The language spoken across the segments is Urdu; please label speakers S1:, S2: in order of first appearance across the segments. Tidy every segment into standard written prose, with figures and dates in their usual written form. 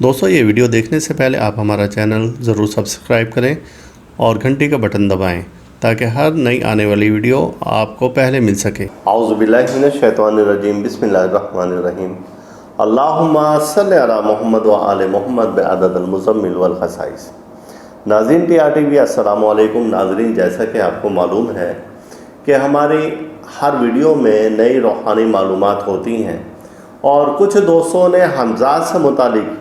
S1: دوستو یہ ویڈیو دیکھنے سے پہلے آپ ہمارا چینل ضرور سبسکرائب کریں اور گھنٹی کا بٹن دبائیں تاکہ ہر نئی آنے والی ویڈیو آپ کو پہلے مل سکے۔
S2: اعوذ باللہ من الشیطان الرجیم، بسم اللہ الرحمن الرحیم۔ اللہم صلی علی محمد و آل محمد بعدد المزمل والخصائص۔ ناظرین ٹی آر ٹی وی السلام علیکم۔ ناظرین، جیسا کہ آپ کو معلوم ہے کہ ہماری ہر ویڈیو میں نئی روحانی معلومات ہوتی ہیں، اور کچھ دوستوں نے حمزات سے متعلق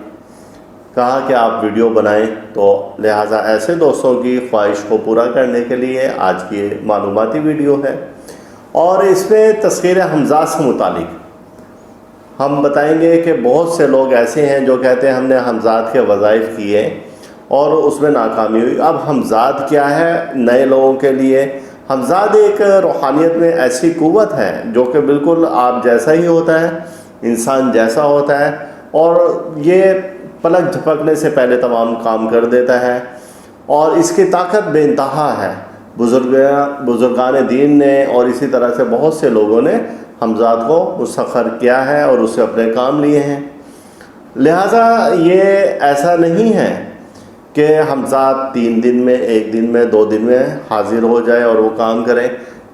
S2: کہا کہ آپ ویڈیو بنائیں، تو لہٰذا ایسے دوستوں کی خواہش کو پورا کرنے کے لیے آج کی معلوماتی ویڈیو ہے، اور اس میں تذکیر حمزات سے متعلق ہم بتائیں گے کہ بہت سے لوگ ایسے ہیں جو کہتے ہیں ہم نے حمزات کے وظائف کیے اور اس میں ناکامی ہوئی۔ اب حمزات کیا ہے نئے لوگوں کے لیے؟ حمزات ایک روحانیت میں ایسی قوت ہے جو کہ بالکل آپ جیسا ہی ہوتا ہے، انسان جیسا ہوتا ہے، اور یہ پلک جھپکنے سے پہلے تمام کام کر دیتا ہے، اور اس کی طاقت بے انتہا ہے۔ بزرگان دین نے اور اسی طرح سے بہت سے لوگوں نے حمزات کو مسخر کیا ہے اور اسے اپنے کام لیے ہیں۔ لہٰذا یہ ایسا نہیں ہے کہ حمزات 3 دن میں، 1 دن میں، 2 دن میں حاضر ہو جائے اور وہ کام کریں۔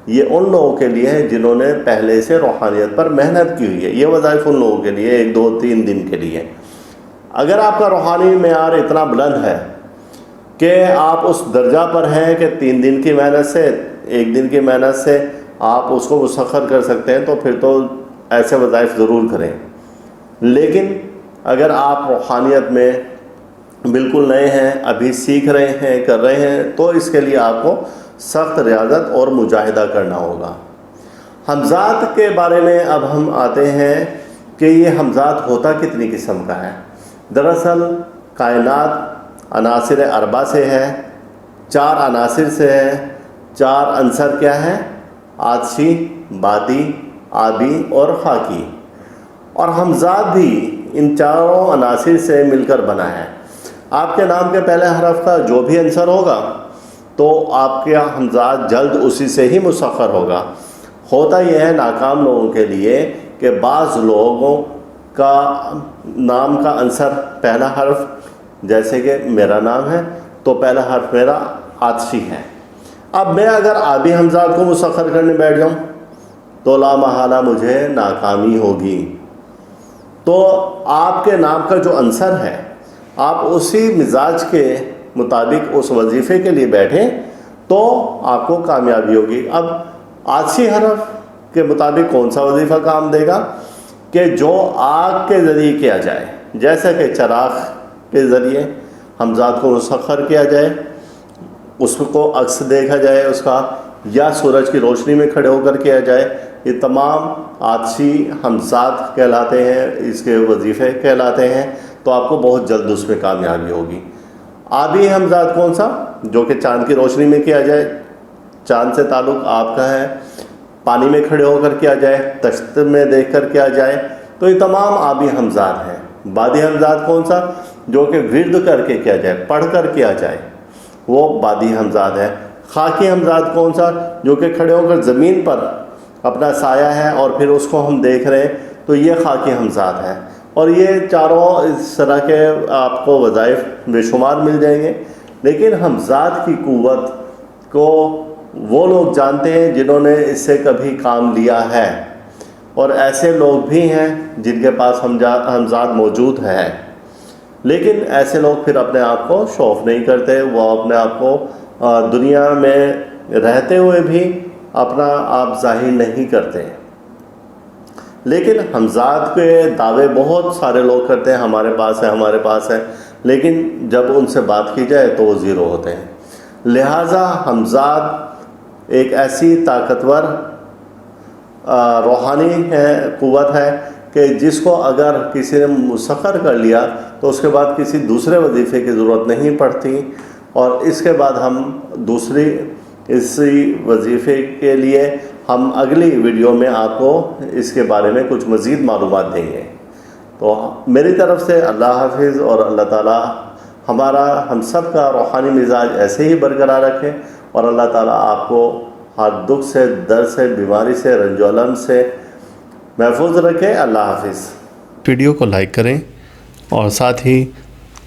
S2: یہ ان لوگوں کے لیے ہے جنہوں نے پہلے سے روحانیت پر محنت کی ہوئی ہے۔ یہ وظائف ان لوگوں کے لیے 1، 2، 3 دن کے لیے۔ اگر آپ کا روحانی معیار اتنا بلند ہے کہ آپ اس درجہ پر ہیں کہ 3 دن کی محنت سے، 1 دن کی محنت سے آپ اس کو مسخر کر سکتے ہیں، تو پھر تو ایسے وظائف ضرور کریں۔ لیکن اگر آپ روحانیت میں بالکل نئے ہیں، ابھی سیکھ رہے ہیں، کر رہے ہیں، تو اس کے لیے آپ کو سخت ریاضت اور مجاہدہ کرنا ہوگا۔ حمزات کے بارے میں اب ہم آتے ہیں کہ یہ حمزات ہوتا کتنی قسم کا ہے۔ دراصل کائنات عناصر اربع سے ہے، 4 عناصر سے ہے۔ 4 عنصر کیا ہیں؟ آتشی، بادی، آبی اور خاکی۔ اور حمزات بھی ان 4 عناصر سے مل کر بنا ہے۔ آپ کے نام کے پہلے حرف کا جو بھی عنصر ہوگا تو آپ کے حمزات جلد اسی سے ہی مسخر ہوگا۔ ہوتا یہ ہے ناکام لوگوں کے لیے کہ بعض لوگوں کا نام کا عنصر پہلا حرف، جیسے کہ میرا نام ہے تو پہلا حرف میرا آتشی ہے۔ اب میں اگر آبی حمزات کو مسخر کرنے بیٹھ جاؤں تو لا محالہ مجھے ناکامی ہوگی۔ تو آپ کے نام کا جو عنصر ہے، آپ اسی مزاج کے مطابق اس وظیفے کے لیے بیٹھیں تو آپ کو کامیابی ہوگی۔ اب آتشی حرف کے مطابق کون سا وظیفہ کام دے گا کہ جو آگ کے ذریعے کیا جائے، جیسا کہ چراغ کے ذریعے حمزات کو مسخر کیا جائے، اس کو عکس دیکھا جائے اس کا، یا سورج کی روشنی میں کھڑے ہو کر کیا جائے، یہ تمام آتشی حمزات کہلاتے ہیں، اس کے وظیفے کہلاتے ہیں۔ تو آپ کو بہت جلد اس میں کامیابی ہوگی۔ آبی حمزات کون سا؟ جو کہ چاند کی روشنی میں کیا جائے، چاند سے تعلق آپ کا ہے، پانی میں کھڑے ہو کر کیا جائے، تشت میں دیکھ کر کیا جائے، تو یہ تمام آبی حمزات ہیں۔ بادی حمزات کون سا؟ جو کہ ورد کر کے کیا جائے، پڑھ کر کیا جائے، وہ بادی حمزات ہے۔ خاکی حمزات کون سا؟ جو کہ کھڑے ہو کر زمین پر اپنا سایہ ہے اور پھر اس کو ہم دیکھ رہے ہیں، تو یہ خاکی حمزات ہے۔ اور یہ 4 اس طرح کے آپ کو وظائف بے شمار مل جائیں گے۔ لیکن حمزات کی قوت کو وہ لوگ جانتے ہیں جنہوں نے اس سے کبھی کام لیا ہے، اور ایسے لوگ بھی ہیں جن کے پاس حمزات موجود ہے، لیکن ایسے لوگ پھر اپنے آپ کو شو آف نہیں کرتے۔ وہ اپنے آپ کو دنیا میں رہتے ہوئے بھی اپنا آپ ظاہر نہیں کرتے۔ لیکن حمزات کے دعوے بہت سارے لوگ کرتے ہیں، ہمارے پاس ہے، ہمارے پاس ہے، لیکن جب ان سے بات کی جائے تو وہ زیرو ہوتے ہیں۔ لہٰذا حمزات ایک ایسی طاقتور روحانی قوت ہے کہ جس کو اگر کسی نے مسخر کر لیا تو اس کے بعد کسی دوسرے وظیفے کی ضرورت نہیں پڑتی، اور اس کے بعد ہم اسی وظیفے کے لیے ہم اگلی ویڈیو میں آپ کو اس کے بارے میں کچھ مزید معلومات دیں گے۔ تو میری طرف سے اللہ حافظ، اور اللہ تعالیٰ ہم سب کا روحانی مزاج ایسے ہی برقرار رکھے، اور اللہ تعالیٰ آپ کو ہر دکھ سے، درد سے، بیماری سے، رنج و الم سے محفوظ رکھے۔ اللہ حافظ۔
S1: ویڈیو کو لائک کریں اور ساتھ ہی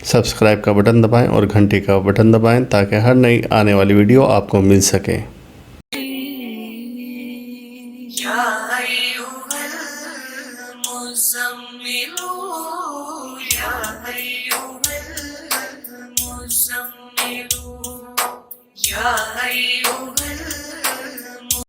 S1: سبسکرائب کا بٹن دبائیں اور گھنٹی کا بٹن دبائیں تاکہ ہر نئی آنے والی ویڈیو آپ کو مل سکے۔
S3: یا ایھا المزمل یا